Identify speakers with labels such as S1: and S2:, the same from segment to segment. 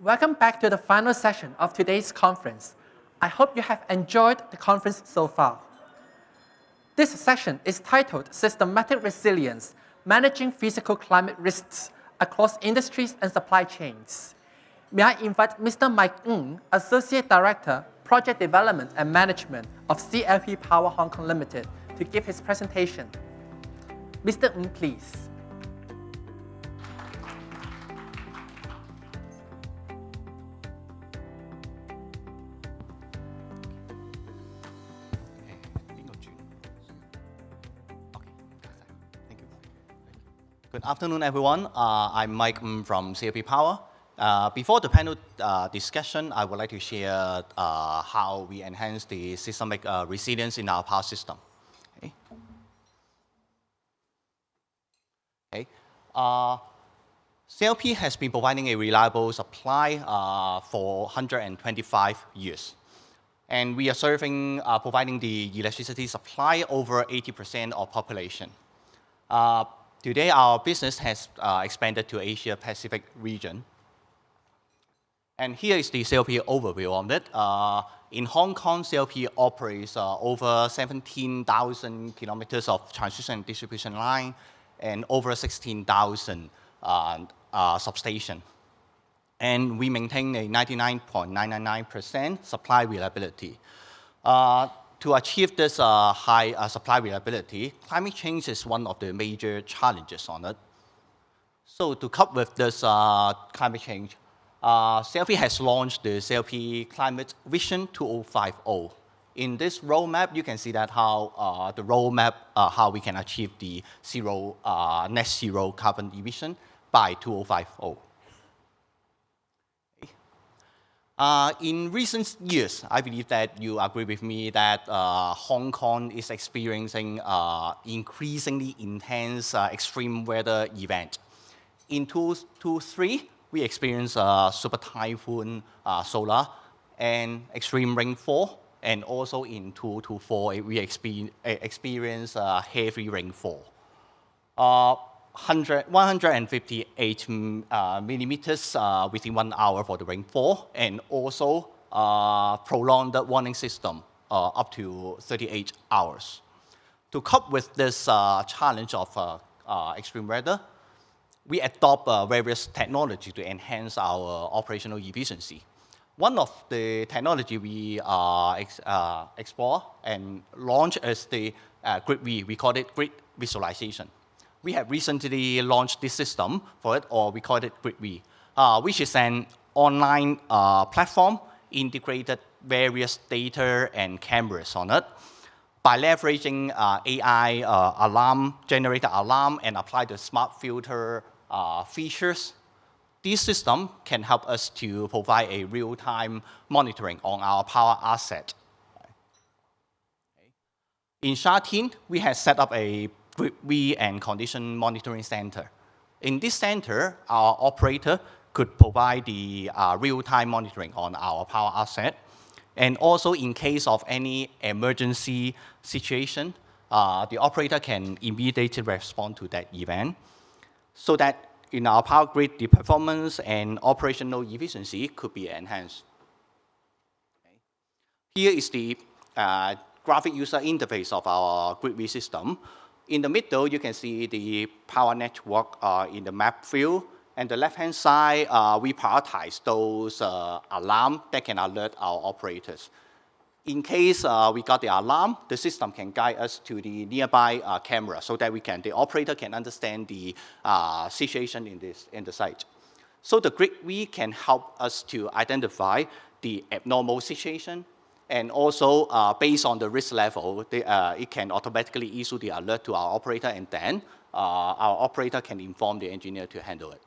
S1: Welcome back to the final session of today's conference. I hope you have enjoyed the conference so far. This session is titled Systematic Resilience, Managing Physical Climate Risks Across Industries and Supply Chains. May I invite Mr. Mike Ng, Associate Director, Project Development and Management of CLP Power Hong Kong Limited, to give his presentation. Mr. Ng, please.
S2: Good afternoon, everyone. I'm Mike from CLP Power. Before the panel discussion, I would like to share how we enhance the systemic resilience in our power system. CLP has been providing a reliable supply for 125 years. And we are providing the electricity supply over 80% of population. Today, our business has expanded to Asia-Pacific region. And here is the CLP overview on it. In Hong Kong, CLP operates over 17,000 kilometers of transmission and distribution line and over 16,000 substations. And we maintain a 99.999% supply reliability. To achieve this high supply reliability, climate change is one of the major challenges on it. So to cope with this climate change, CLP has launched the CLP Climate Vision 2050. In this roadmap, you can see that how the roadmap, how we can achieve the net zero carbon emission by 2050. In recent years, I believe that you agree with me that Hong Kong is experiencing increasingly intense extreme weather events. In 2023, we experienced super typhoon Solar and extreme rainfall. And also in 2024, we experienced heavy rainfall. 158 millimeters within 1 hour for the rainfall, and also prolonged warning system up to 38 hours. To cope with this challenge of extreme weather, we adopt various technology to enhance our operational efficiency. One of the technology we explore and launch is the grid V. We call it grid visualization. We have recently launched this system for it, or we call it Grid V, which is an online platform integrated various data and cameras on it. By leveraging AI generated alarm and apply the smart filter features, this system can help us to provide a real-time monitoring on our power asset. In Sha Tin, we have set up a Grid V and condition monitoring center. In this center, our operator could provide the real-time monitoring on our power asset. And also, in case of any emergency situation, the operator can immediately respond to that event, so that in our power grid, the performance and operational efficiency could be enhanced. Here is the graphic user interface of our Grid V system. In the middle, you can see the power network in the map view. And the left-hand side, we prioritize those alarms that can alert our operators. In case we got the alarm, the system can guide us to the nearby camera so that the operator can understand the situation in the site. So the Grid V can help us to identify the abnormal situation. And also, based on the risk level, it can automatically issue the alert to our operator, and then our operator can inform the engineer to handle it.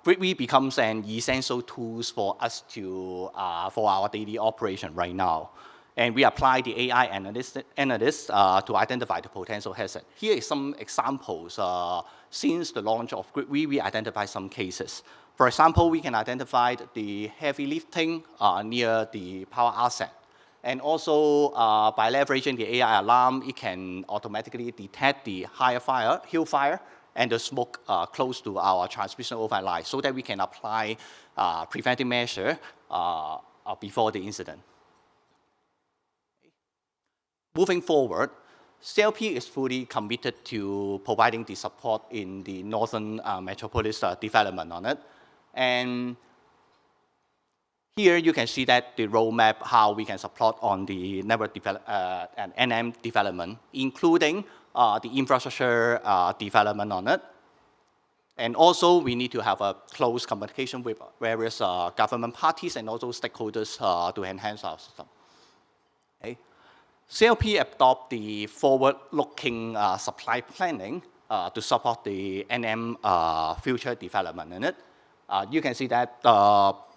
S2: Grid V becomes an essential tool for us for our daily operation right now. And we apply the AI analysts to identify the potential hazard. Here is some examples. Since the launch of Grid V, we identify some cases. For example, we can identify the heavy lifting near the power asset. And also, by leveraging the AI alarm, it can automatically detect the hill fire and the smoke close to our transmission overhead line so that we can apply preventive measure before the incident. Moving forward, CLP is fully committed to providing the support in the northern metropolis development on it. And here you can see that the roadmap, how we can support on the network and NM development, including the infrastructure development on it. And also, we need to have a close communication with various government parties and also stakeholders to enhance our system. Okay. CLP adopt the forward-looking supply planning to support the NM future development in it. You can see that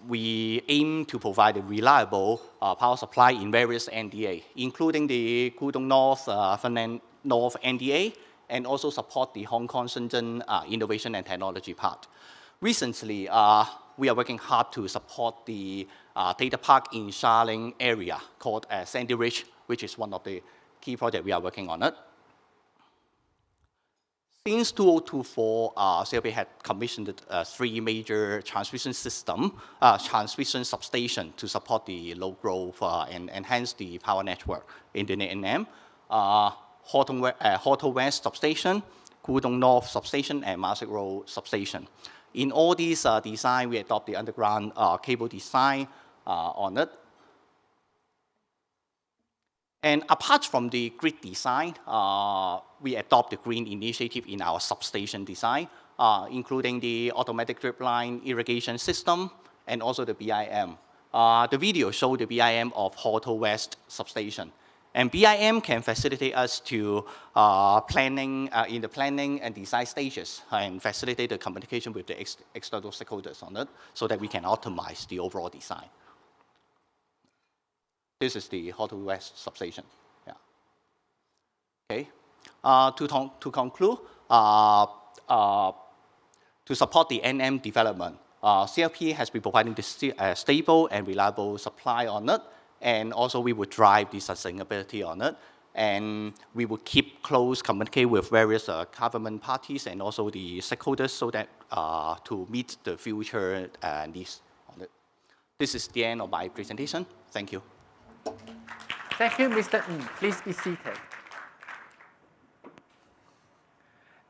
S2: we aim to provide a reliable power supply in various NDA, including the Pudong North, Finland North NDA, and also support the Hong Kong Shenzhen innovation and technology part. Recently, we are working hard to support the data park in Xialing area called Sandy Ridge, which is one of the key projects we are working on it. Since 2024, CLP had commissioned 3 major transmission substations to support the low growth and enhance the power network in the NM. Horto West substation, Pudong North substation, and Masik Road substation. In all these designs, we adopt the underground cable design on it. And apart from the grid design, we adopt the green initiative in our substation design, including the automatic drip line irrigation system and also the BIM. The video shows the BIM of Horto West substation. And BIM can facilitate us to in the planning and design stages and facilitate the communication with the external stakeholders on it so that we can optimize the overall design. This is the Horto West substation. Yeah. Okay. To conclude, to support the NM development, CLP has been providing the stable and reliable supply on it, and also we would drive the sustainability on it, and we will keep close communication with various government parties and also the stakeholders so that to meet the future needs on it. This is the end of my presentation. Thank you.
S1: Thank you, Mr. Ng. Please be seated.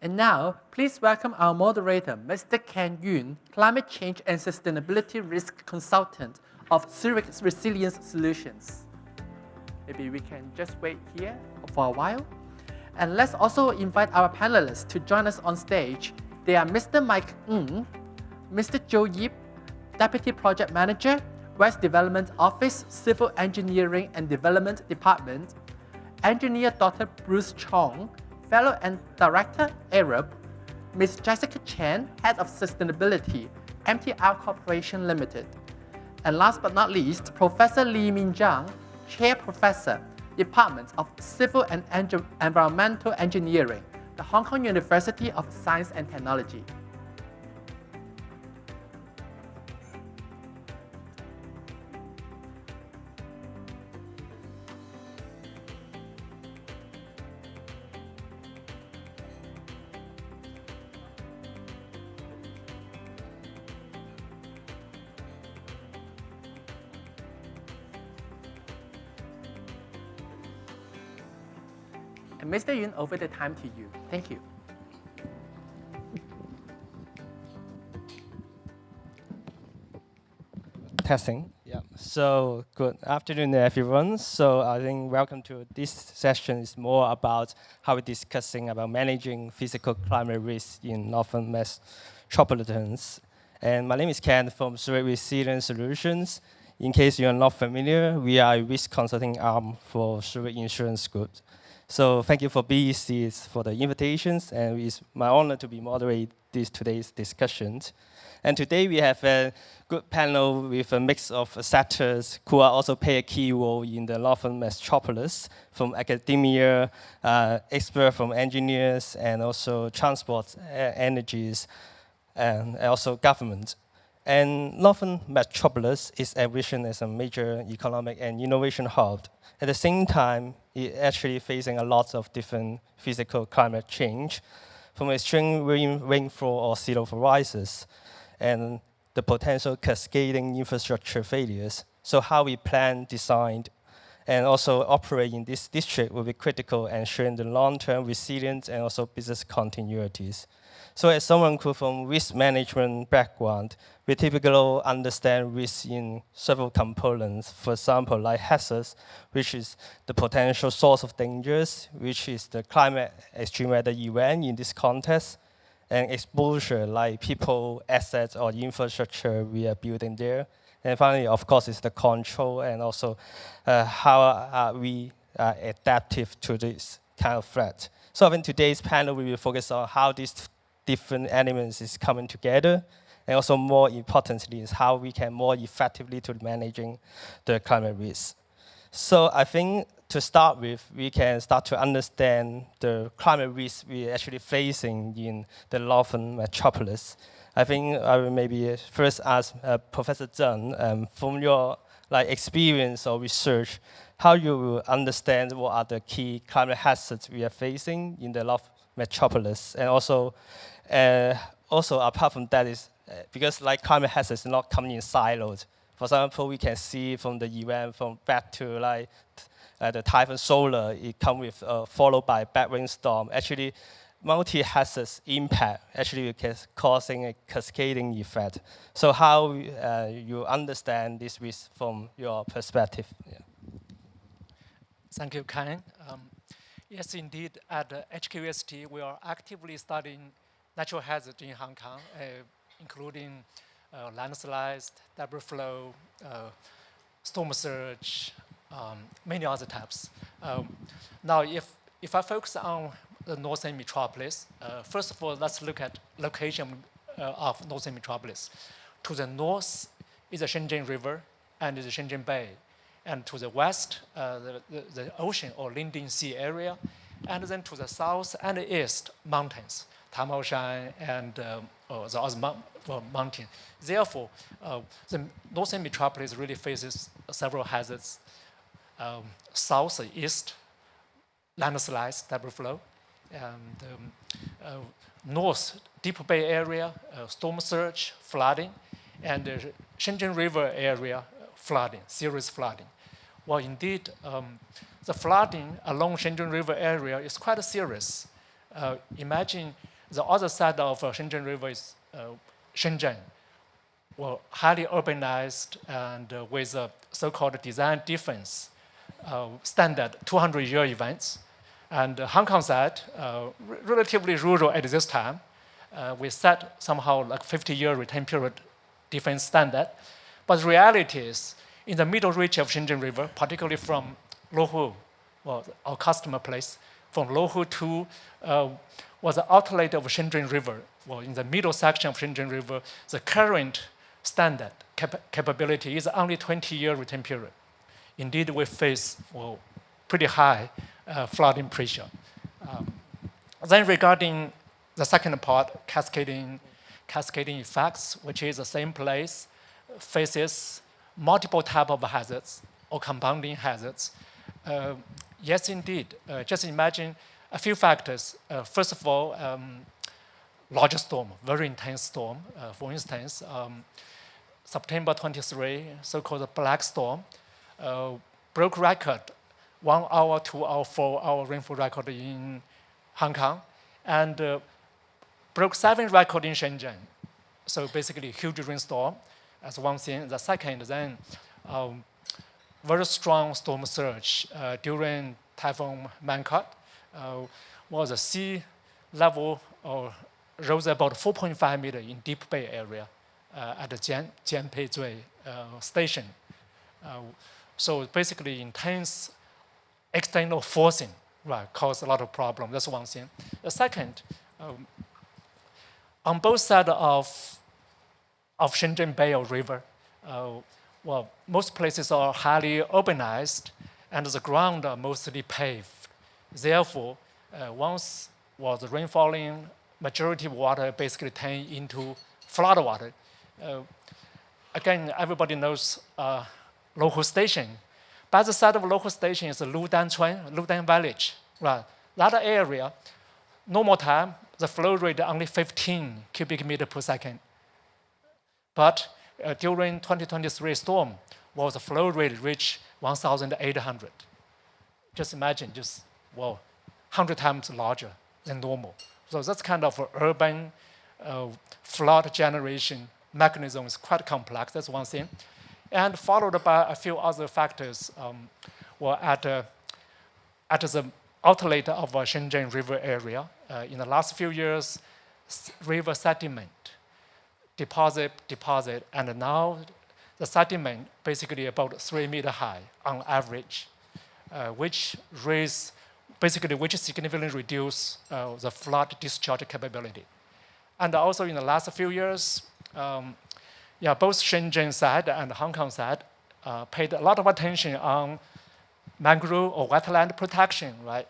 S1: And now, please welcome our moderator, Mr. Ken Yuen, Climate Change and Sustainability Risk Consultant of Zurich Resilience Solutions. Maybe we can just wait here for a while. And let's also invite our panelists to join us on stage. They are Mr. Mike Ng, Mr. Joe Yip, Deputy Project Manager, West Development Office, Civil Engineering and Development Department, Engineer Dr. Bruce Chong, Fellow and Director, ARUP, Ms. Jessica Chen, Head of Sustainability, MTR Corporation Limited. And last but not least, Professor Limin Zhang, Chair Professor, Department of Civil and Environmental Engineering, the Hong Kong University of Science and Technology. And Mr. Yuen, over the time to you. Thank you.
S3: Testing. Yeah. So good afternoon, everyone. So I think welcome to this session is more about how we're discussing about managing physical climate risk in Northern Metropolitans. And my name is Ken from Zurich Resilience Solutions. In case you're not familiar, we are a risk consulting arm for Zurich Insurance Group. So thank you for BEC for the invitations, and it's my honor to be moderating today's discussions. And today we have a good panel with a mix of sectors who are also play a key role in the Northern Metropolis, from academia, experts from engineers, and also transport, energies, and also government. And Northern Metropolis is envisioned as a major economic and innovation hub. At the same time, it's actually facing a lot of different physical climate change. from extreme rainfall or sea level rises, and the potential cascading infrastructure failures. So how we plan, design, and also operate in this district will be critical, ensuring the long-term resilience and also business continuities. So as someone who from risk management background, we typically understand risk in several components. For example, like hazards, which is the potential source of dangers, which is the climate extreme weather event in this context, and exposure, like people, assets, or infrastructure we are building there. And finally, of course, is the control and also how are we adaptive to this kind of threat. So in today's panel, we will focus on how these different elements is coming together, and also more importantly is how we can more effectively to managing the climate risk. So I think to start with, we can start to understand the climate risk we're actually facing in the northern metropolis. I think I will maybe first ask Professor Zhang, from your experience or research, how you will understand what are the key climate hazards we are facing in the North Metropolis, and also apart from that is because climate hazards are not coming in silos. For example, we can see from the event from back to the Typhoon Solar, it come with followed by bad rainstorm. Actually, multi-hazards impact actually causing a cascading effect. So how you understand this risk from your perspective? Yeah.
S4: Thank you, Ken. Yes, indeed, at HKUST, we are actively studying natural hazards in Hong Kong, including landslides, debris flow, storm surge, many other types. Now, if I focus on the northern metropolis, first of all, let's look at location of northern metropolis. To the north is the Shenzhen River and the Shenzhen Bay. And to the west, the ocean or Linding Sea area. And then to the south and the east, mountains, Tamoushan and the other mountain. Therefore, the northern metropolis really faces several hazards. Southeast, landslides, debris flow. And north, Deep Bay area, storm surge, flooding. And the Shenzhen River area, flooding, serious flooding. Well, indeed, the flooding along Shenzhen River area is quite serious. Imagine the other side of Shenzhen River is Shenzhen, well, highly urbanized and with a so-called design difference standard 200-year events. And Hong Kong side, relatively rural at this time, we set somehow 50-year return period difference standard. But the reality is, in the middle reach of Shenzhen River, particularly from Luhu, well, our customer place, from Luhu to was the outlet of Shenzhen River. Well, in the middle section of Shenzhen River, the current standard capability is only 20-year return period. Indeed, we face pretty high flooding pressure. Then regarding the second part, cascading effects, which is the same place, faces multiple type of hazards or compounding hazards. Yes, indeed. Just imagine a few factors. First of all, larger storm, very intense storm. For instance, September 23, so-called black storm, broke record, 1 hour, 2 hour, 4 hour rainfall record in Hong Kong, and broke 7 record in Shenzhen. So basically, huge rainstorm. As one thing. The second, then very strong storm surge during Typhoon Mangkhut. The sea level rose about 4.5 meters in Deep Bay area at the Jianpeizui station. So basically, intense external forcing caused a lot of problems. That's one thing. The second, on both sides of Shenzhen Bay or river, most places are highly urbanized and the ground are mostly paved. Therefore, once the rain falling, majority of water basically turn into flood water. Again, everybody knows local station. By the side of local station is Ludan Village. Right. That area, normal time, the flow rate only 15 cubic meter per second. But during 2023 storm, well, the flow rate reached 1,800. Just imagine, just, well, 100 times larger than normal. So that's kind of urban flood generation mechanism is quite complex, that's one thing. And followed by a few other factors. Well, at the outlet of Shenzhen River area, in the last few years, river sediment deposit, and now the sediment basically about 3 meters high on average, which significantly reduce the flood discharge capability. And also in the last few years, both Shenzhen side and Hong Kong side paid a lot of attention on mangrove or wetland protection, right?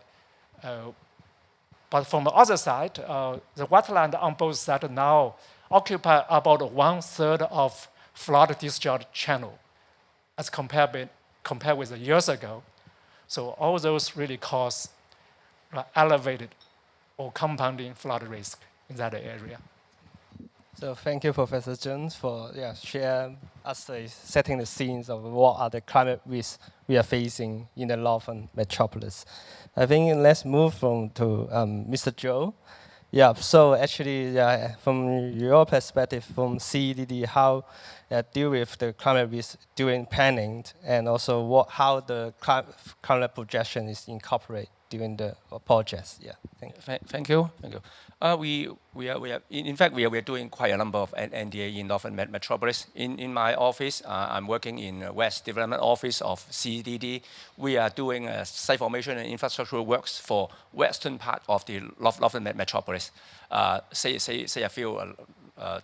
S4: But from the other side, the wetland on both sides now occupy about 1/3 of flood discharge channel as compared with years ago. So all those really cause elevated or compounding flood risk in that area.
S3: So thank you, Professor Zhang, for sharing us setting the scenes of what are the climate risks we are facing in the northern metropolis. I think let's move on to Mr. Zhou. Yeah, so actually, from your perspective, from CEDD, how deal with the climate risk during planning, and also how the climate projection is incorporated during the projects. Yeah,
S5: thank you. We are doing quite a number of NDA in Northern Metropolis. In my office, I'm working in West Development Office of CEDD. We are doing site formation and infrastructure works for western part of the Northern Metropolis. Say a few,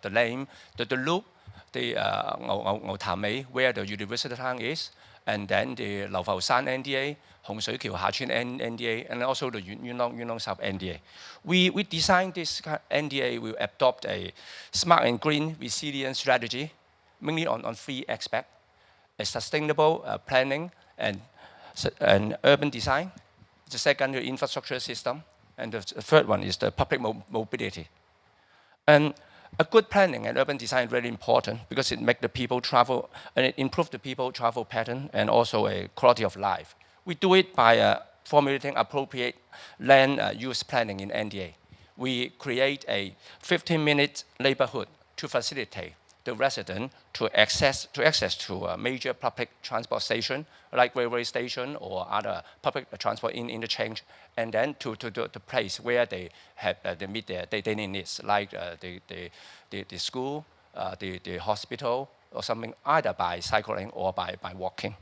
S5: the name, the loop, the Ngau Tam Mei, where the university town is, and then the Lau Fau Shan NDA, Hong Shui Kiu Hachun NDA, and also the Yuen Long South NDA. We designed this NDA, we adopt a smart and green resilience strategy, mainly on 3 aspects: a sustainable planning and urban design. The second, the infrastructure system, and the third one is the public mobility. And a good planning and urban design is really important because it makes the people travel, and it improves the people travel pattern and also a quality of life. We do it by formulating appropriate land use planning in NDA. We create a 15-minute neighborhood to facilitate the resident to access to a major public transport station like railway station or other public transport interchange, and then to the place where they have they meet their daily needs, like the school, the hospital, or something, either by cycling or by walking.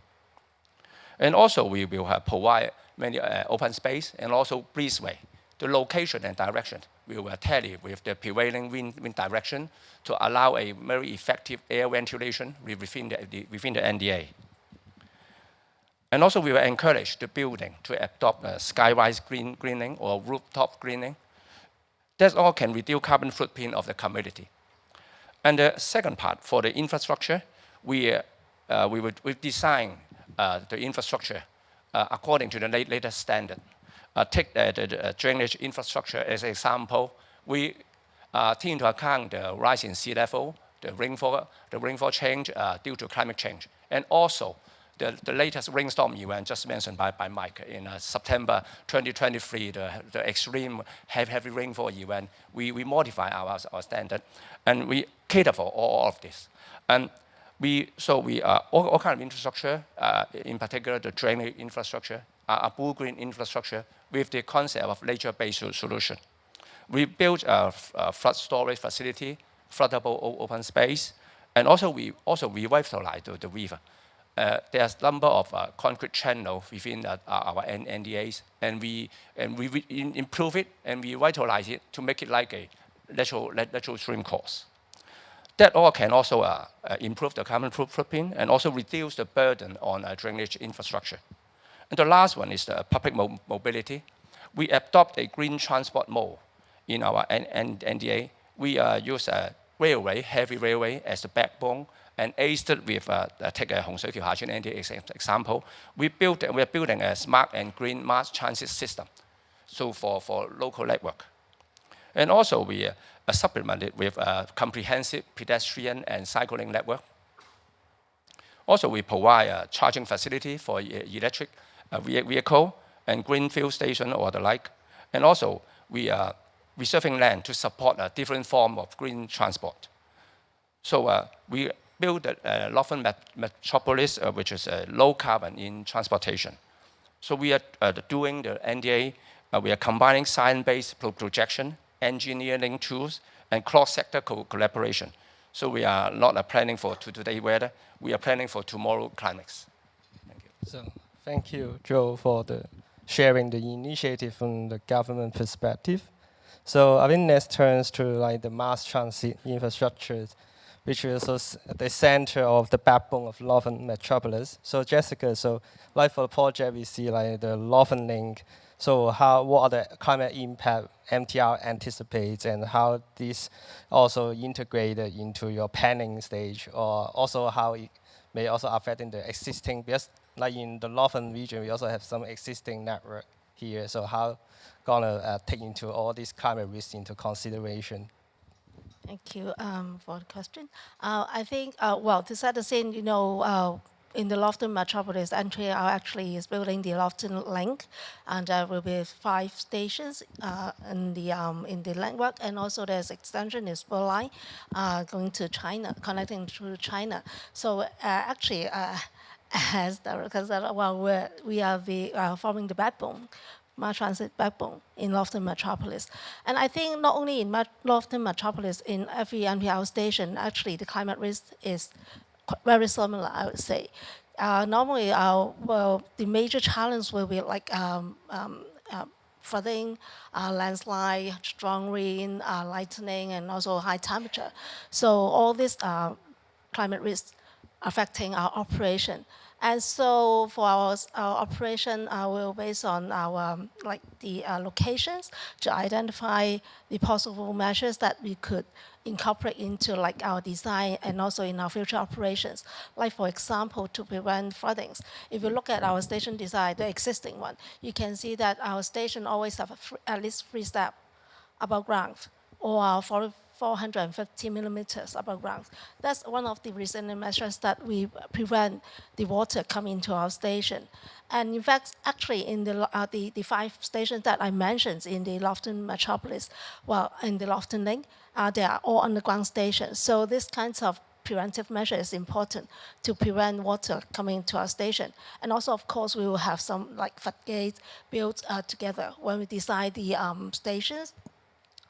S5: And also we will provide many open space and also breezeway. The location and direction will tally with the prevailing wind direction to allow a very effective air ventilation within the NDA. And also we will encourage the building to adopt skywise greening or rooftop greening. That all can reduce carbon footprint of the community. And the second part, for the infrastructure, we design the infrastructure according to the latest standard. Take the drainage infrastructure as an example. We take into account the rise in sea level, the rainfall change due to climate change, and also the latest rainstorm event just mentioned by Mike in September 2023, the extreme heavy rainfall event. We modify our standard, and we cater for all of this. And all kind of infrastructure, in particular the drainage infrastructure, a blue-green infrastructure with the concept of nature-based solution. We built a flood storage facility, floodable open space, and also we revitalize the river. There's a number of concrete channels within our NDAs, and we improve it and we revitalize it to make it like a natural stream course. That all can also improve the carbon footprint and also reduce the burden on drainage infrastructure. And the last one is the public mobility. We adopt a green transport mode in our NDA. We use a heavy railway as the backbone, and aided with, take a Hong Shui Kiu Hachun NDA example. We are building a smart and green mass transit system, so for local network. And also we supplement it with a comprehensive pedestrian and cycling network. Also, we provide a charging facility for electric vehicle and green fuel station or the like. And also, we are reserving land to support a different form of green transport. So we built a Northern Metropolis, which is low carbon in transportation. So we are doing the NDA. We are combining science-based projection, engineering tools, and cross-sector collaboration. So we are not planning for today weather. We are planning for tomorrow climates. Thank you.
S3: So thank you, Joe, for sharing the initiative from the government perspective. So I think next turns to like the mass transit infrastructure, which is also the center of the backbone of Northern Metropolis. So Jessica, so like for the project, we see like the Northern Link. So what are the climate impact MTR anticipates, and how this also integrated into your planning stage, or also how it may also affect in the existing, because like in the Northern region, we also have some existing network here. So how gonna take into all these climate risks into consideration?
S6: Thank you for the question. I think, well, to set the scene, you know, in the Northern Metropolis, NTR actually is building the Northern Link, and there will be 5 stations in the network, and also there's extension is spur line going to China, connecting to China. So actually, as Director said, well, we are forming the backbone, mass transit backbone in Northern Metropolis. And I think not only in Northern Metropolis, in every NPR station, actually the climate risk is very similar, I would say. Normally, well, the major challenge will be like flooding, landslide, strong rain, lightning, and also high temperature. So all these climate risks affecting our operation. And so for our operation, we'll base on our locations to identify the possible measures that we could incorporate into like our design and also in our future operations. Like for example, to prevent floodings. If you look at our station design, the existing one, you can see that our station always have at least 3 steps above ground, or 450 millimeters above ground. That's one of the resilient measures that we prevent the water coming to our station. And in fact, actually in the 5 stations that I mentioned in the Northern Metropolis, well, in the Northern Link, they are all underground stations. So this kinds of preventive measure is important to prevent water coming to our station. And also, of course, we will have some like floodgates built together when we design the stations.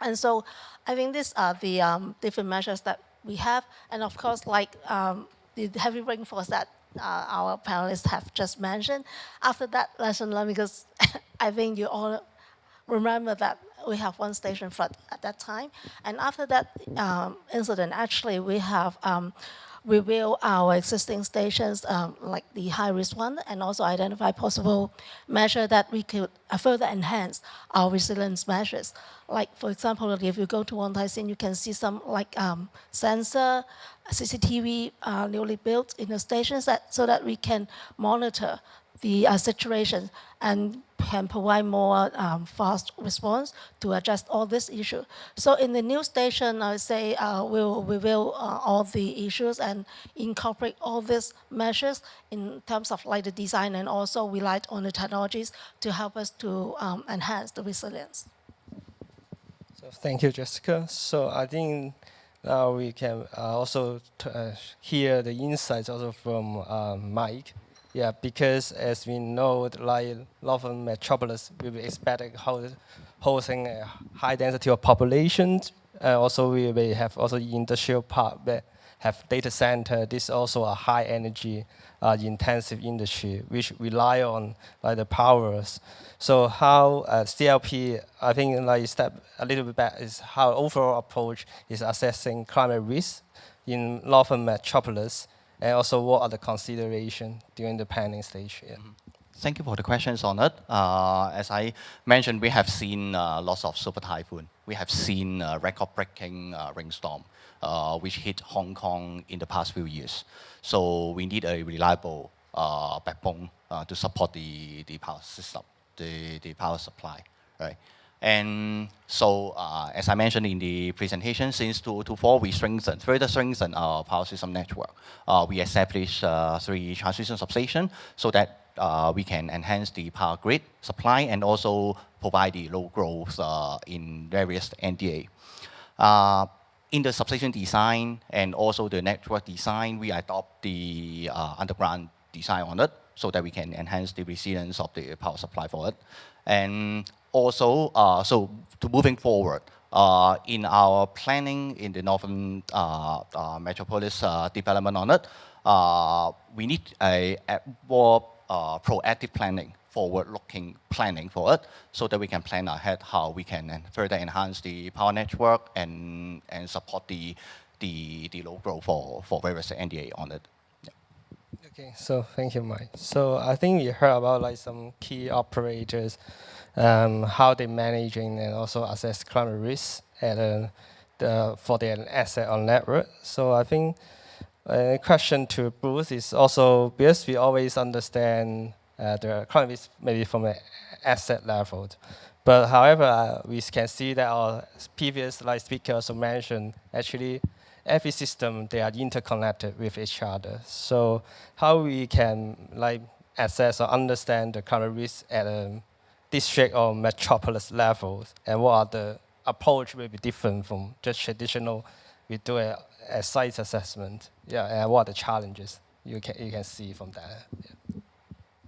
S6: And so I think these are the different measures that we have. And of course, like the heavy rainfalls that our panelists have just mentioned. After that lesson learned, because I think you all remember that we have 1 station flood at that time. And after that incident, actually, we have revealed our existing stations, like the high-risk one, and also identify possible measure that we could further enhance our resilience measures. Like, for example, if you go to Wong Tai Sin, you can see some like sensor, CCTV newly built in the stations so that we can monitor the situation and can provide more fast response to adjust all this issue. So in the new station, I would say we'll reveal all the issues and incorporate all these measures in terms of like the design, and also relied on the technologies to help us to enhance the resilience.
S3: So thank you, Jessica. So I think now we can also hear the insights also from Mike. Yeah, because as we know, like Northern Metropolis will be expected hosting a high density of populations. Also, we may have also industrial park that have data center. This is also a high energy intensive industry, which rely on like the powers. So how CLP, I think like step a little bit back, is how overall approach is assessing climate risk in Northern Metropolis. And also, what are the considerations during the planning stage? Yeah.
S2: Thank you for the questions on it. As I mentioned, we have seen lots of super typhoon. We have seen record-breaking rainstorm, which hit Hong Kong in the past few years. So we need a reliable backbone to support the power system, the power supply, right? And so, as I mentioned in the presentation, since 2004, we further strengthen our power system network. We established 3 transmission substations so that we can enhance the power grid supply and also provide the load growth in various NDA. In the substation design and also the network design, we adopt the underground design on it so that we can enhance the resilience of the power supply for it. And also, so to moving forward, in our planning in the Northern Metropolis development on it, we need a more proactive planning, forward-looking planning for it, so that we can plan ahead how we can further enhance the power network and support the load growth for various NDA on it.
S3: Okay, so thank you, Mike. So I think you heard about like some key operators, how they're managing and also assess climate risk for their asset on network. So I think a question to Bruce is also, because we always understand the climate risk maybe from an asset level. But however, we can see that our previous speaker also mentioned, actually, every system, they are interconnected with each other. So how we can assess or understand the climate risk at a district or metropolis levels, and what are the approach will be different from just traditional, we do a site assessment, and what are the challenges you can see from that. Yeah.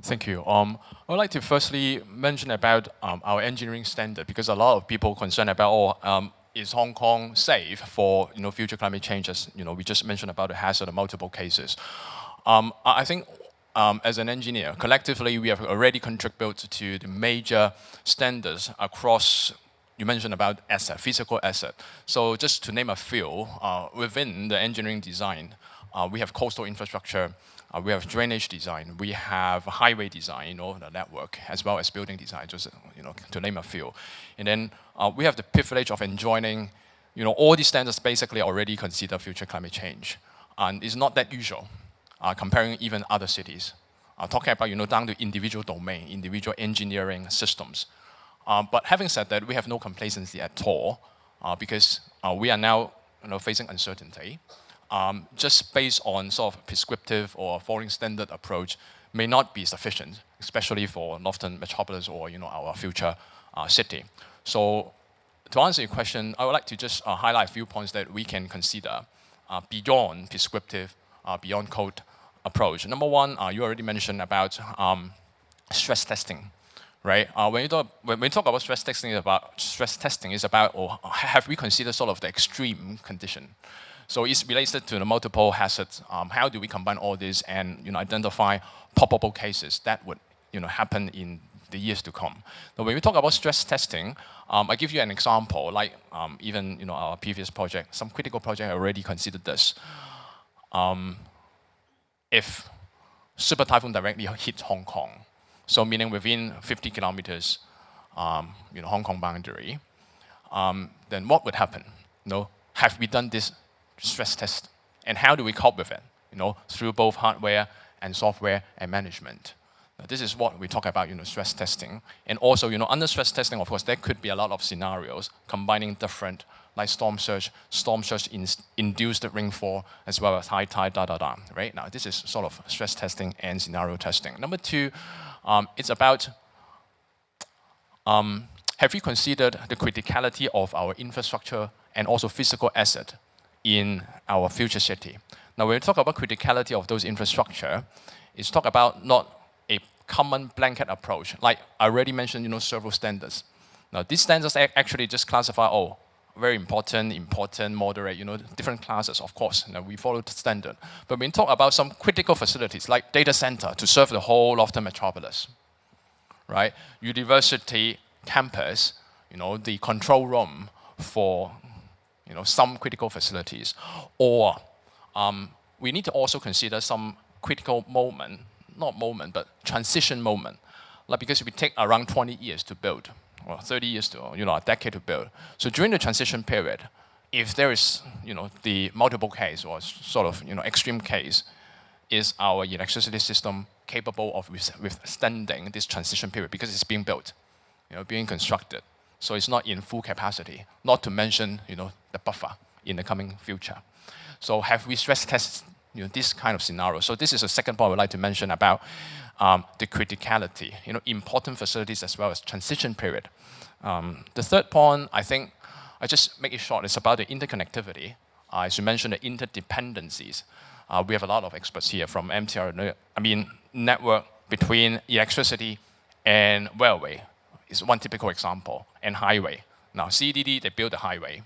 S7: Thank you. I would like to firstly mention about our engineering standard, because a lot of people concerned about, is Hong Kong safe for future climate changes? We just mentioned about the hazard of multiple cases. I think as an engineer, collectively we have already contributed to the major standards across. You mentioned about asset, physical asset. So just to name a few, within the engineering design, we have coastal infrastructure, we have drainage design, we have highway design, the network, as well as building design, just to name a few. And then we have the privilege of enjoying, all these standards basically already consider future climate change. And it's not that usual, comparing even other cities. Talking about, down to individual domain, individual engineering systems. But having said that, we have no complacency at all, because we are now facing uncertainty. Just based on sort of prescriptive or following standard approach may not be sufficient, especially for Northern Metropolis or our future city. So to answer your question, I would like to just highlight a few points that we can consider beyond prescriptive, beyond code approach. Number one, you already mentioned about stress testing. Right? When we talk about stress testing, is about, or have we considered sort of the extreme condition? So it's related to the multiple hazards. How do we combine all this and identify probable cases that would happen in the years to come? Now, when we talk about stress testing, I give you an example. Like even our previous project, some critical project already considered this. If super typhoon directly hits Hong Kong, so meaning within 50 kilometers, Hong Kong boundary, then what would happen? Have we done this stress test? And how do we cope with it? Through both hardware and software and management. Now, this is what we talk about, stress testing. And also, under stress testing, of course, there could be a lot of scenarios combining different, like storm surge induced rainfall, as well as high tide, right? Now, this is sort of stress testing and scenario testing. Number two, it's about, have you considered the criticality of our infrastructure and also physical asset in our future city? Now, when we talk about criticality of those infrastructure, it's talk about not a common blanket approach. Like I already mentioned, several standards. Now, these standards actually just classify, very important, moderate, different classes, of course. Now, we follow the standard. But when we talk about some critical facilities, like data center to serve the whole of the metropolis, right? University campus, the control room for, some critical facilities. Or we need to also consider some critical moment, but transition moment. Like because we take around 20 years to build, or 30 years to, a decade to build. So during the transition period, if there is, the multiple case or sort of, extreme case, is our electricity system capable of withstanding this transition period because it's being built, being constructed. So it's not in full capacity, not to mention the buffer in the coming future. So have we stress tested this kind of scenario? So this is the second point I would like to mention about the criticality, important facilities as well as transition period. The third point, I think, I just make it short, it's about the interconnectivity. As you mentioned, the interdependencies. We have a lot of experts here from MTR, network between electricity and railway is one typical example, and highway. Now, CDD, they build the highway.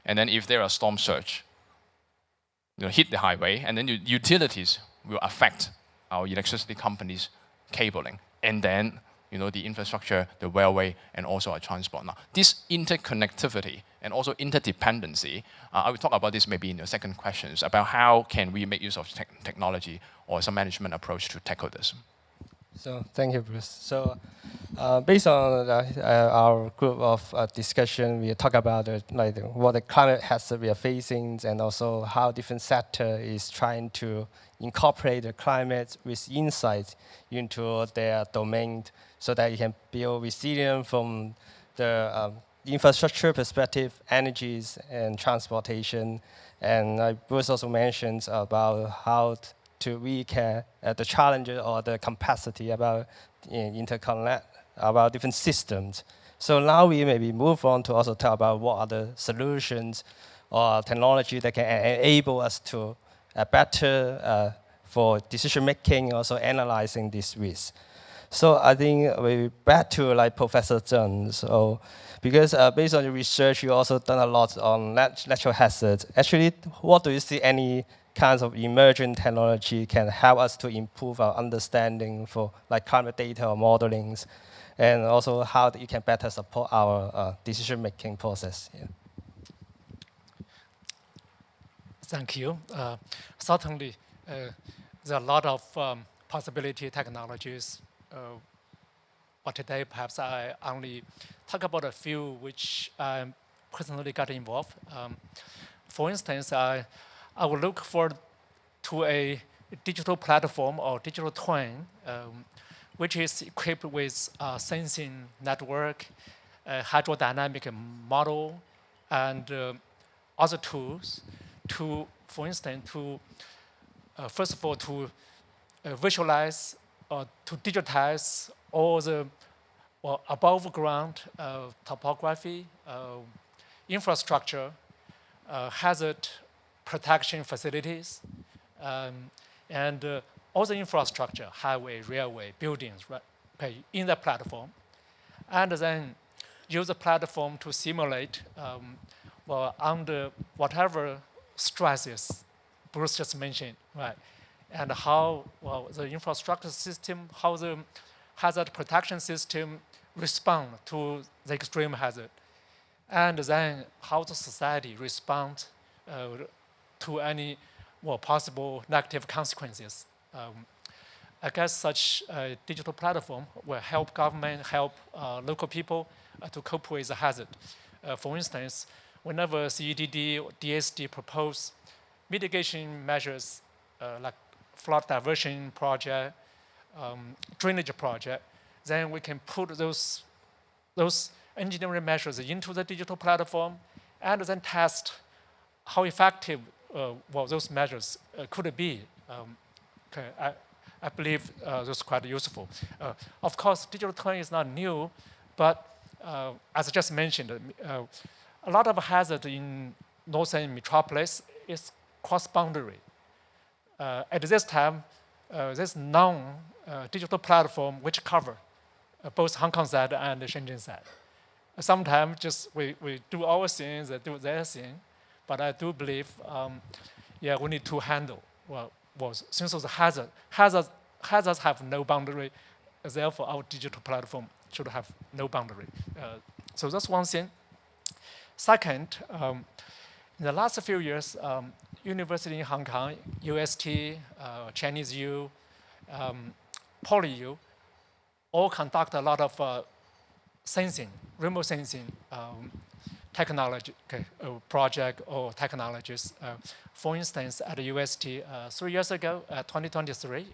S7: And then if there are storm surge, hit the highway, and then utilities will affect our electricity companies' cabling. And then, the infrastructure, the railway, and also our transport. Now, this interconnectivity and also interdependency, I will talk about this maybe in the second questions, about how can we make use of technology or some management approach to tackle this.
S3: So thank you, Bruce. So based on our group of discussion, we talk about what the climate hazard we are facing, and also how different sector is trying to incorporate the climate risk insights into their domain, so that you can build resilience from the infrastructure perspective, energies and transportation. And Bruce also mentions about how we can the challenge or the capacity about interconnect about different systems. So now we maybe move on to also talk about what are the solutions or technology that can enable us to better for decision making, also analyzing this risk. So I think we back to Professor Zhang. So because based on your research, you also done a lot on natural hazards. Actually, what do you see any kinds of emerging technology can help us to improve our understanding for climate data or modelings, and also how you can better support our decision-making process? Yeah.
S4: Thank you. Certainly, there are a lot of possibility technologies, but today perhaps I only talk about a few which I personally got involved. For instance, I will look forward to a digital platform or digital twin, which is equipped with sensing network, hydrodynamic model, and other tools to, for instance, first of all, to visualize or to digitize all the above ground topography, infrastructure, hazard protection facilities, and all the infrastructure, highway, railway, buildings, right, in the platform. And then use the platform to simulate under whatever stresses Bruce just mentioned, right? And how the infrastructure system, how the hazard protection system respond to the extreme hazard. And then how the society responds to any possible negative consequences. I guess such a digital platform will help government, help local people to cope with the hazard. For instance, whenever CEDD or DSD propose mitigation measures like flood diversion project, drainage project, then we can put those engineering measures into the digital platform and then test how effective those measures could be. I believe that's quite useful. Of course, digital twin is not new, but as I just mentioned, a lot of hazard in northern Metropolis is cross-boundary. At this time, there's digital platform which cover both Hong Kong side and the Shenzhen side. Sometimes just we do our things, they do their thing, but I do believe, we need to handle. Since the hazards have no boundary, therefore our digital platform should have no boundary. So that's one thing. Second, in the last few years, university in Hong Kong, UST, Chinese U, Poly U, all conduct a lot of sensing, remote sensing technology project or technologies. For instance, at the UST 3 years ago, 2023,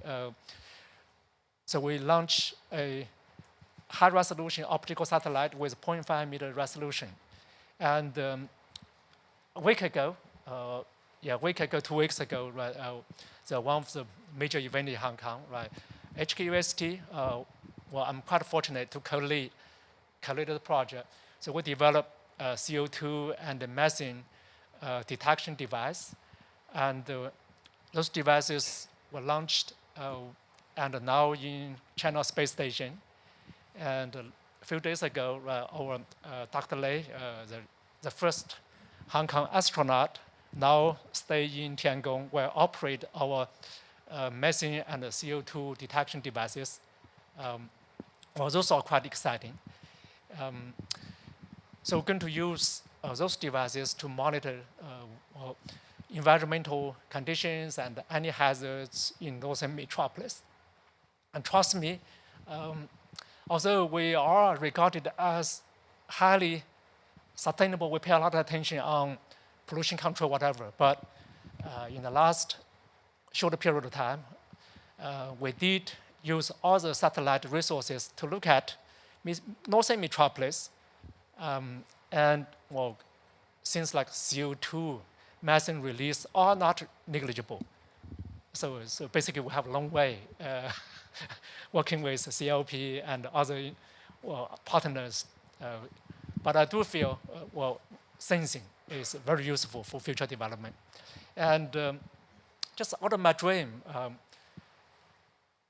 S4: so we launched a high-resolution optical satellite with 0.5 meter resolution. And a week ago, 2 weeks ago, right, one of the major events in Hong Kong, right, HKUST, well, I'm quite fortunate to co-lead the project. So we developed a CO2 and methane detection device. And those devices were launched and now in China Space Station. And a few days ago, our Dr. Lei, the first Hong Kong astronaut, now stay in Tiangong, where operate our methane and CO2 detection devices. Well, those are quite exciting. So we're going to use those devices to monitor environmental conditions and any hazards in northern Metropolis. And trust me, although we are regarded as highly sustainable, we pay a lot of attention on pollution control, whatever. But in the last short period of time, we did use all the satellite resources to look at northern Metropolis. And well, things like CO2, methane release are not negligible. So basically, we have a long way working with CLP and other partners. But I do feel, sensing is very useful for future development. And just out of my dream,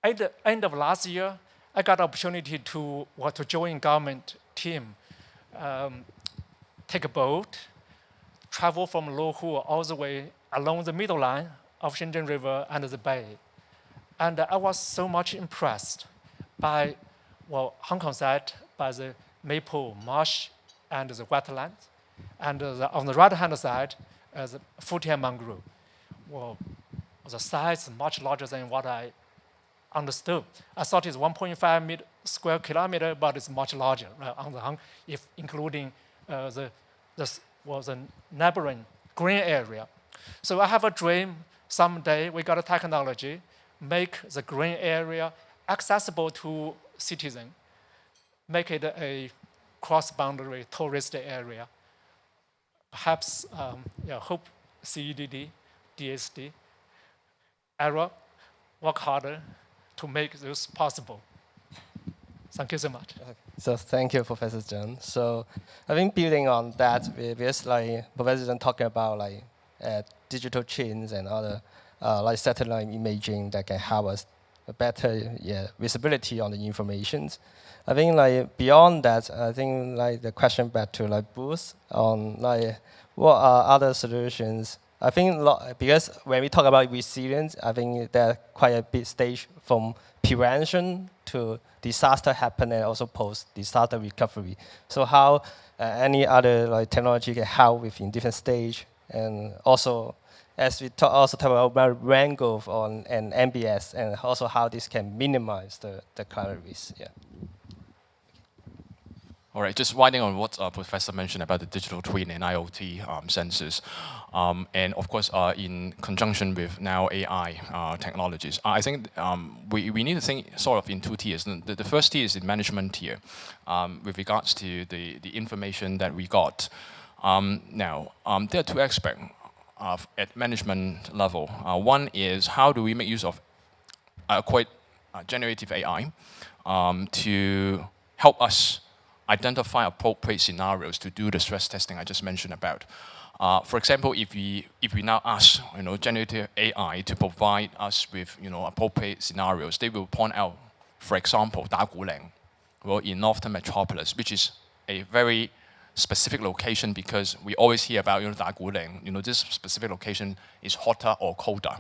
S4: at the end of last year, I got the opportunity to join government team, take a boat, travel from Luohu all the way along the middle line of Shenzhen River and the bay. And I was so much impressed by, Hong Kong side, by the maple marsh and the wetlands. And on the right-hand side, the Futian mangrove. Well, the size is much larger than what I understood. I thought it's 1.5 square kilometer, but it's much larger, right, on the if including the neighboring green area. So I have a dream someday we got a technology, make the green area accessible to citizens, make it a cross-boundary tourist area. Perhaps, hope CEDD, DSD, ARUP work harder to make this possible. Thank you so much.
S3: Okay. So thank you, Professor Zhang. So I think building on that, because like Professor Zhang talking about like digital twins and other like satellite imaging that can help us a better visibility on the information. I think like beyond that, I think like the question back to like Bruce on like what are other solutions. I think because when we talk about resilience, I think there's quite a big stage from prevention to disaster happen and also post-disaster recovery. So how any other like technology can help within different stage, and also as we talk about rain growth and MBS, and also how this can minimize the climate risk. Yeah.
S7: All right, just winding on what Professor mentioned about the digital twin and IoT sensors, and of course in conjunction with now AI technologies, I think we need to think sort of in two tiers. The first tier is the management tier, with regards to the information that we got. Now, there are two aspects at management level. One is how do we make use of quite generative AI to help us identify appropriate scenarios to do the stress testing I just mentioned about. For example, if we now ask generative AI to provide us with appropriate scenarios, they will point out, for example, Daguling, in northern Metropolis, which is a very specific location because we always hear about Daguling. This specific location is hotter or colder,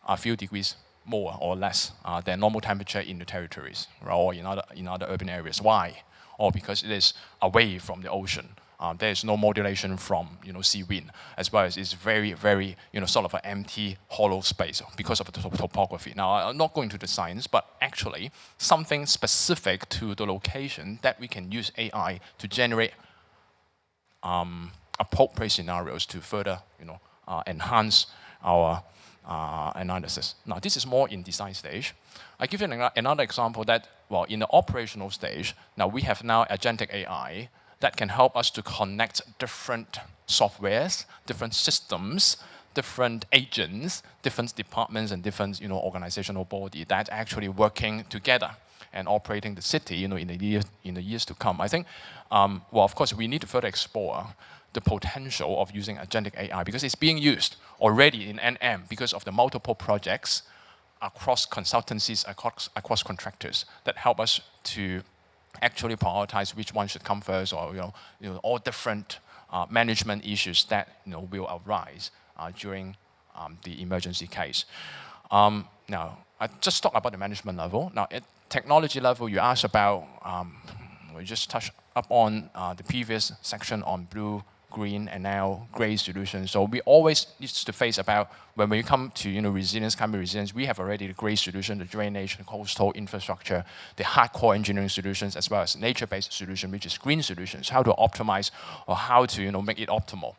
S7: a few degrees more or less than normal temperature in the territories, or in other urban areas. Why? Or because it is away from the ocean. There is no modulation from sea wind, as well as it's very, very sort of an empty, hollow space because of the topography. Now, I'm not going to the science, but actually something specific to the location that we can use AI to generate appropriate scenarios to further enhance our analysis. Now, this is more in design stage. I give you another example that, well, in the operational stage, now we have now agentic AI that can help us to connect different softwares, different systems, different agents, different departments, and different organizational body that actually working together and operating the city in the years to come. I think, well, of course, we need to further explore the potential of using agentic AI because it's being used already in NM because of the multiple projects across consultancies, across contractors that help us to actually prioritize which one should come first, or all different management issues that will arise during the emergency case. Now, I just talked about the management level. Now, at technology level, you asked about, we just touched up on the previous section on blue, green, and now gray solutions. So we always need to face about when we come to resilience, climate resilience, we have already the gray solution, the drainage, the coastal infrastructure, the hardcore engineering solutions, as well as nature-based solution, which is green solutions, how to optimize or how to make it optimal.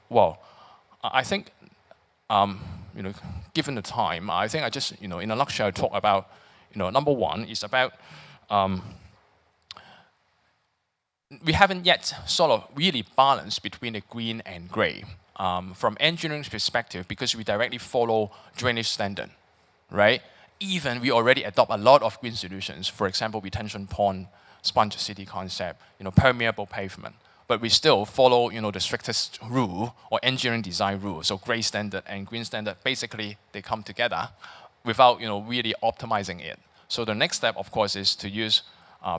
S7: Well, I think given the time, I think I just in a nutshell talk about number one is about we haven't yet sort of really balanced between the green and gray. From engineering's perspective, because we directly follow drainage standard, right? Even we already adopt a lot of green solutions. For example, retention pond, sponge city concept, permeable pavement. But we still follow the strictest rule or engineering design rule. So gray standard and green standard, basically they come together without really optimizing it. So the next step, of course, is to use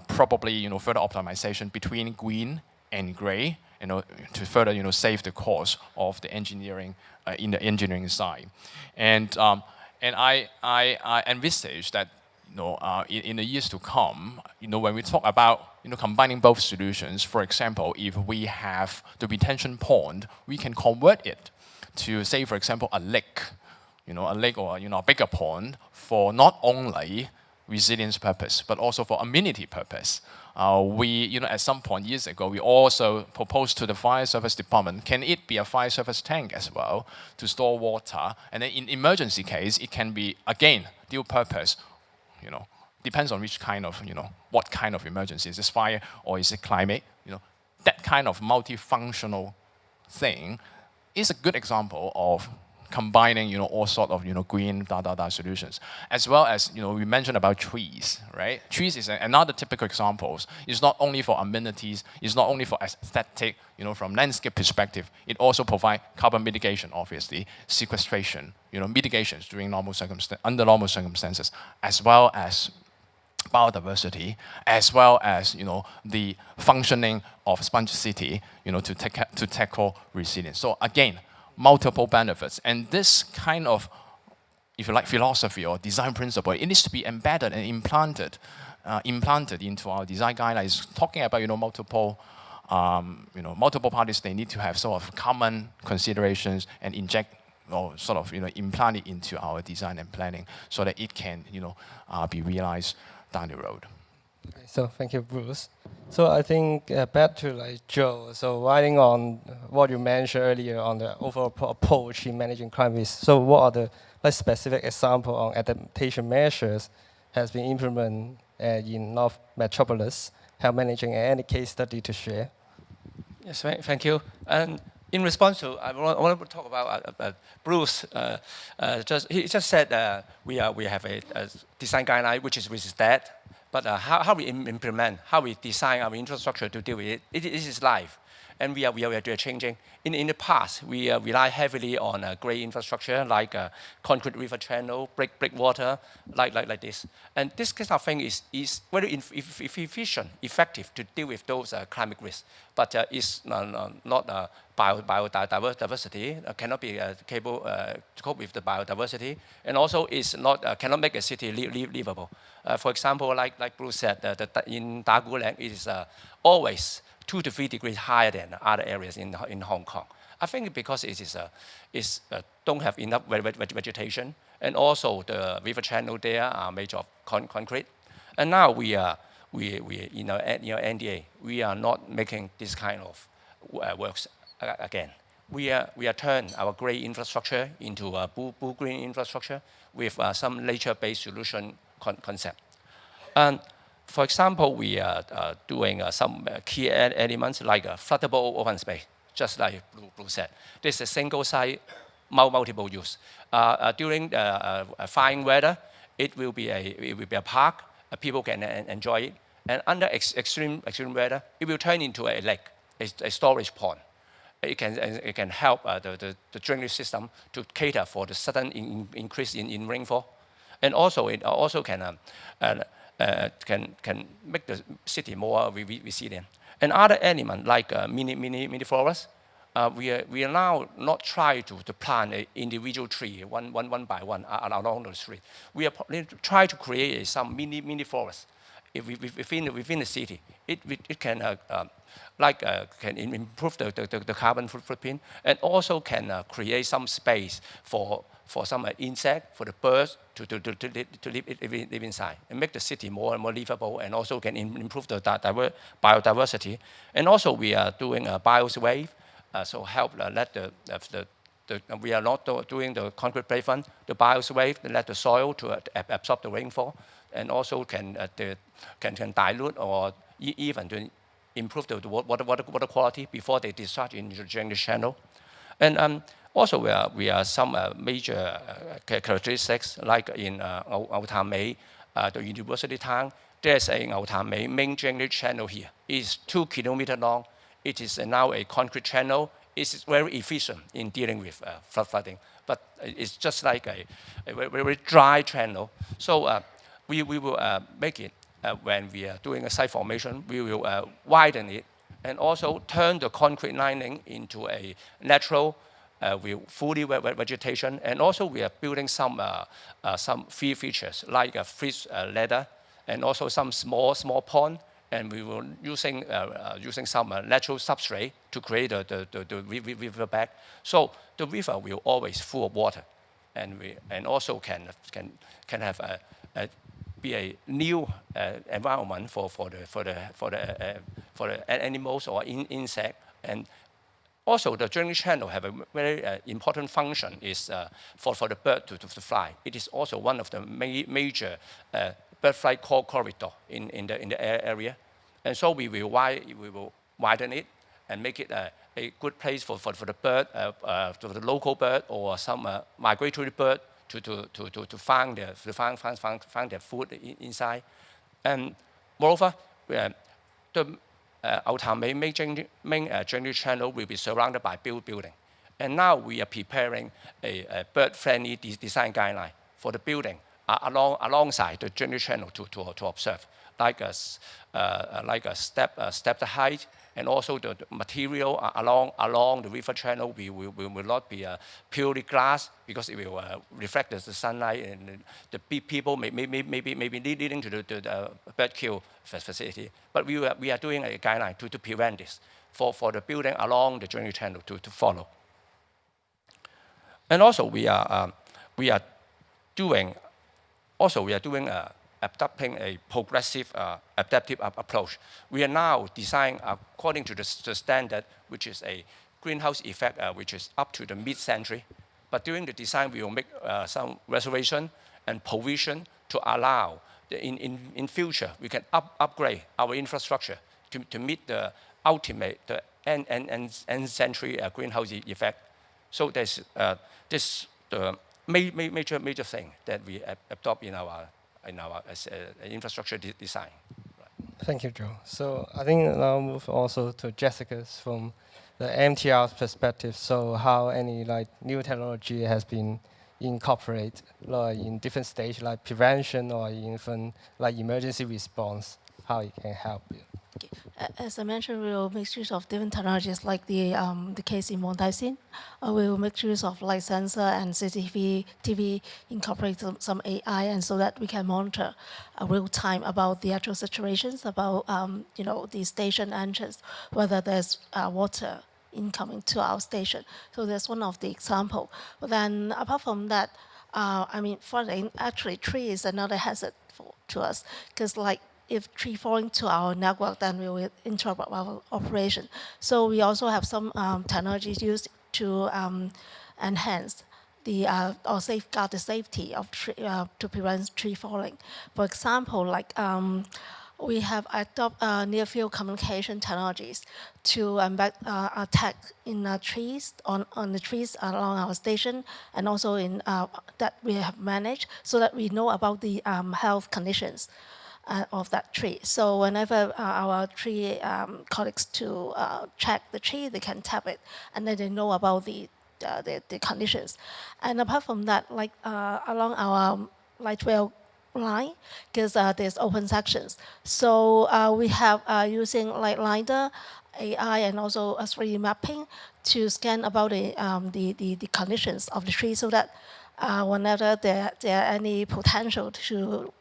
S7: probably further optimization between green and gray, to further save the cost of the engineering in the engineering side. And I envisage that in the years to come, when we talk about combining both solutions, for example, if we have the retention pond, we can convert it to, say, for example, a lake, or a bigger pond for not only resilience purpose, but also for amenity purpose. We, at some point years ago, we also proposed to the fire service department, can it be a fire service tank as well to store water? And then in emergency case, it can be, again, dual purpose, depends on which kind of, what kind of emergency. Is this fire or is it climate? That kind of multifunctional thing is a good example of combining, all sort of, green, solutions. As well as, we mentioned about trees, right? Trees is another typical example. It's not only for amenities, it's not only for aesthetic, from landscape perspective, it also provides carbon mitigation, obviously, sequestration, mitigations during under normal circumstances, as well as biodiversity, as well as, the functioning of sponge city, to tackle resilience. So again, multiple benefits. And this kind of, if you like, philosophy or design principle, it needs to be embedded and implanted into our design guidelines, talking about, multiple parties, they need to have sort of common considerations and inject or sort of, implant it into our design and planning so that it can, be realized down the road.
S3: So thank you, Bruce. So I think back to Joe. So riding on what you mentioned earlier on the overall approach in managing climate risk. So what are the specific example on adaptation measures has been implemented in North Metropolis, help managing any case study to share?
S5: Yes, thank you. And in response to, I want to talk about Bruce. He just said we have a design guideline which is that. But how we implement, how we design our infrastructure to deal with it, it is live. And we are changing. In the past, we rely heavily on gray infrastructure, like concrete river channel, breakwater, like this. And this kind of thing is very efficient, effective to deal with those climate risks. But it's not biodiversity, cannot be capable to cope with the biodiversity. And also is not, cannot make a city livable. For example, like Bruce said, in Dagulan, it is always 2 to 3 degrees higher than other areas in Hong Kong. I think because it is don't have enough vegetation, and also the river channel there are made of concrete. And now we in our NDA, we are not making this kind of works again. we are turn our gray infrastructure into a blue-green infrastructure with some nature-based solution concept. And for example, we are doing some key elements like a floodable open space, just like Blue said. This is a single site, multiple use. During fine weather, it will be a park. People can enjoy it. And under extreme weather, it will turn into a lake, a storage pond. It can help the drainage system to cater for the sudden increase in rainfall. And also, it also can make the city more resilient. And other element like mini forest, we are now not trying to plant an individual tree one by one along the street. We are trying to create some mini forest within the city. It can can improve the carbon footprint, and also can create some space for some insect, for the birds to live inside, and make the city more and more livable, and also can improve the biodiversity. And also we are doing a bioswave, so help let we are not doing the concrete pavement, the bioswave, let the soil to absorb the rainfall, and also can dilute or even to improve the water quality before they discharge into the drainage channel. And also we are some major characteristics, like in Ngau Tham Mei, the university town. There's a Ngau Tham Mei main drainage channel here. It's 2 kilometers long. It is now a concrete channel. It's very efficient in dealing with flooding, but it's just like a very dry channel. So we will make it, when we are doing a site formation, we will widen it and also turn the concrete lining into a natural with fully vegetation. And also we are building some free features like a fish ladder, and also some small pond. And we will using some natural substrate to create the river bed. So the river will always full of water, and also can have be a new environment for the animals or insect. And also the drainage channel have a very important function is for the bird to fly. It is also one of the major bird flight corridor in the area. And so we will widen it and make it a good place for the bird, for the local bird or some migratory bird to find their food inside. And moreover, the Ngau Tham Mei main drainage channel will be surrounded by building. And now we are preparing a bird-friendly design guideline for the building alongside the drainage channel to observe, like a stepped height, and also the material along the river channel will not be purely glass, because it will reflect the sunlight, and the people may be leading to the bird kill facility. But we are doing a guideline to prevent this for the building along the drainage channel to follow. And also we are doing adopting a progressive adaptive approach. We are now designing according to the standard, which is a greenhouse effect, which is up to the mid-century. But during the design, we will make some reservation and provision to allow in future we can upgrade our infrastructure to meet the ultimate end century greenhouse effect. So there's this the major thing that we adopt in our infrastructure design.
S3: Thank you, Joe. So I think now move also to Jessica's from the MTR's perspective. So how any new technology has been incorporated in different stages, like prevention or even emergency response, how it can help you.
S6: Okay. As I mentioned, we will make use of different technologies, like the case in Wong Tai Sin. We will make use of sensor and CCTV, incorporate some AI, and so that we can monitor real time about the actual situations, about the station entrance, whether there's water incoming to our station. So that's one of the example. But then apart from that, flooding, actually tree is another hazard to us, because if tree falling to our network, then we will interrupt our operation. So we also have some technologies used to enhance the or safeguard the safety of to prevent tree falling. For example, like we have adopted near-field communication technologies to embed a tag in trees on the trees along our station, and also in that we have managed, so that we know about the health conditions of that tree. So whenever our tree colleagues to check the tree, they can tap it, and then they know about the conditions. And apart from that, like along our light rail line, because there's open sections. So we have using like LiDAR, AI, and also 3D mapping to scan about the conditions of the tree, so that whenever there are any potential to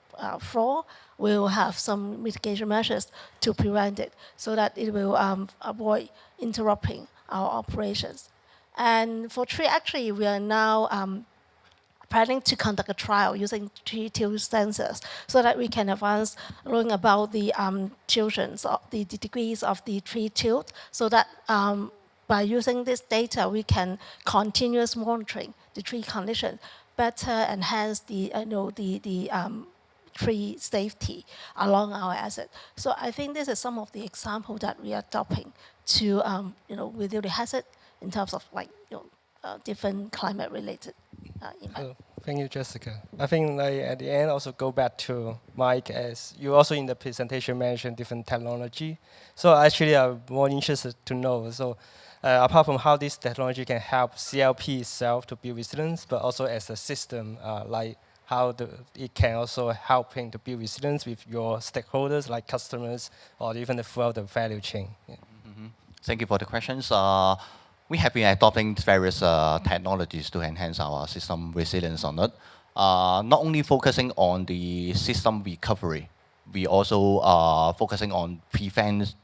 S6: fall, we will have some mitigation measures to prevent it, so that it will avoid interrupting our operations. And for tree, actually, we are now planning to conduct a trial using tree tilt sensors, so that we can advance learning about the the degrees of the tree tilt, so that by using this data, we can continuous monitoring the tree condition, better enhance the tree safety along our asset. So I think this is some of the examples that we are adopting to reduce the hazard in terms of like different climate-related impact.
S3: Thank you, Jessica. I think like, at the end, also go back to Mike, as you also in the presentation mentioned different technology. So actually, I'm more interested to know. So apart from how this technology can help CLP itself to build resilience, but also as a system, like how it can also helping to build resilience with your stakeholders, like customers, or even throughout the value chain. Yeah.
S2: Thank you for the questions. We have been adopting various technologies to enhance our system resilience on it. Not only focusing on the system recovery, we also focusing on prevent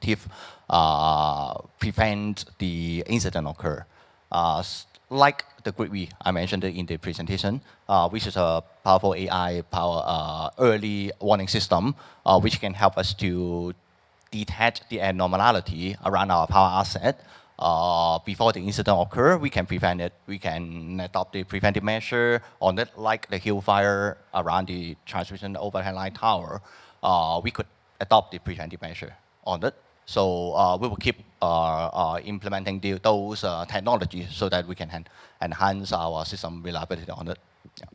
S2: the incident occur. Like the grid V I mentioned in the presentation, which is a powerful AI early warning system, which can help us to detect the abnormality around our power asset. Before the incident occur, we can prevent it. We can adopt the preventive measure on it, like the hill fire around the transmission overhead line tower. We could adopt the preventive measure on it. So we will keep implementing those technologies so that we can enhance our system reliability on it. Yeah.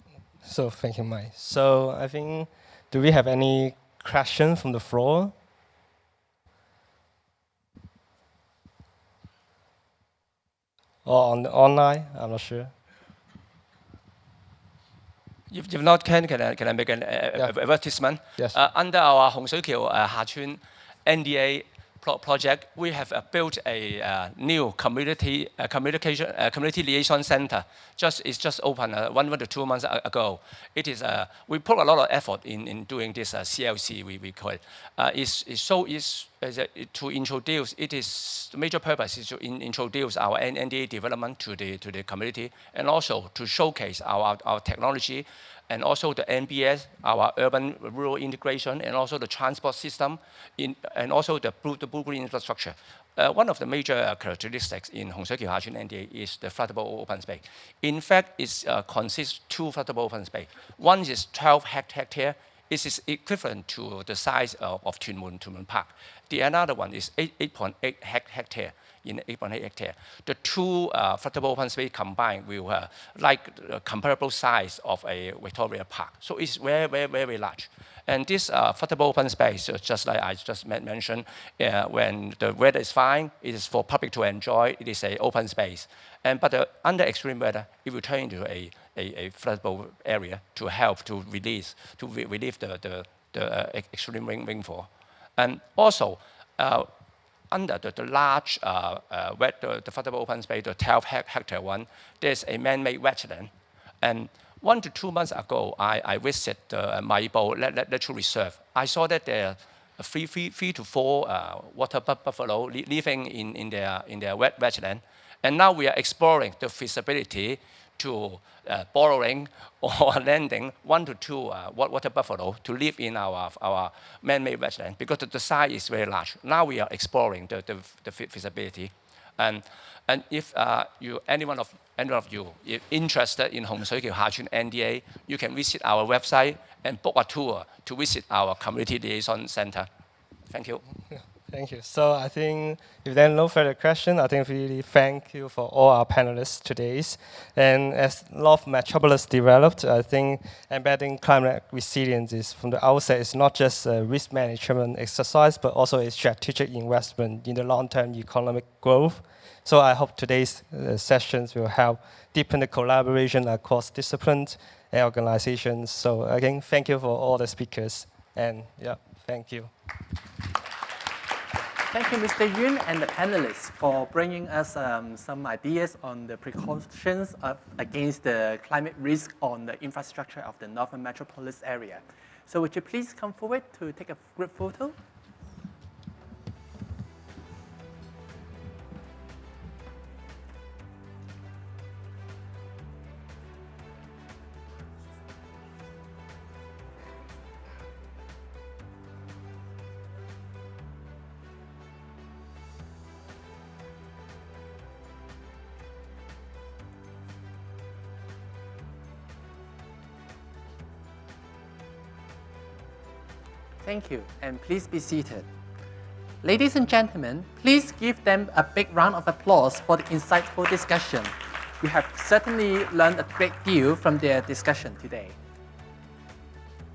S3: So thank you, Mike. So I think, do we have any questions from the floor? Or on the online? I'm not sure.
S5: If not, can I make an advertisement?
S3: Yes.
S5: Under our 洪水橋下村 NDA project, we have built a new community liaison center. It's just opened 1 to 2 months ago. It is we put a lot of effort in doing this CLC. We call it. To introduce. It is the major purpose is to introduce our NDA development to the community, and also to showcase our technology, and also the NBS, our urban-rural integration, and also the transport system, and also the blue-green infrastructure. One of the major characteristics in 洪水橋下村 NDA is the floodable open space. In fact, it consists 2 floodable open space. One is 12 hectare. It is equivalent to the size of Tuen Mun Park. The another one is 8.8 hectare. In 8.8 hectare, the 2 floodable open space combined will like comparable size of a Victoria Park. So it's very, very, very large. And this floodable open space, just like I just mentioned, when the weather is fine, it is for public to enjoy. It is an open space. But under extreme weather, it will turn into a floodable area to help to relieve the extreme rainfall. And also, under the large the floodable open space, the 12 hectare one, there's a man-made wetland. And 1 to 2 months ago, I visited the Maibo Natural Reserve. I saw that there are 3 to 4 water buffalo living in their wetland. And now we are exploring the feasibility to borrowing or lending 1 to 2 water buffalo to live in our man-made wetland, because the size is very large. Now we are exploring the feasibility. And if any one of you is interested in 洪水橋下村 NDA, you can visit our website and book a tour to visit our Community Liaison Center. Thank you.
S3: Thank you. So I think if there are no further questions, I think we really thank you for all our panelists today. And as law of Metropolis developed, I think embedding climate resilience is from the outset is not just a risk management exercise, but also a strategic investment in the long-term economic growth. So I hope today's sessions will help deepen the collaboration across disciplines and organizations. So again, thank you for all the speakers. And yeah, thank you.
S1: Thank you, Mr. Yuen and the panelists for bringing us some ideas on the precautions against the climate risk on the infrastructure of the Northern Metropolis area. So would you please come forward to take a group photo? Thank you, and please be seated. Ladies and gentlemen, please give them a big round of applause for the insightful discussion. We have certainly learned a great deal from their discussion today.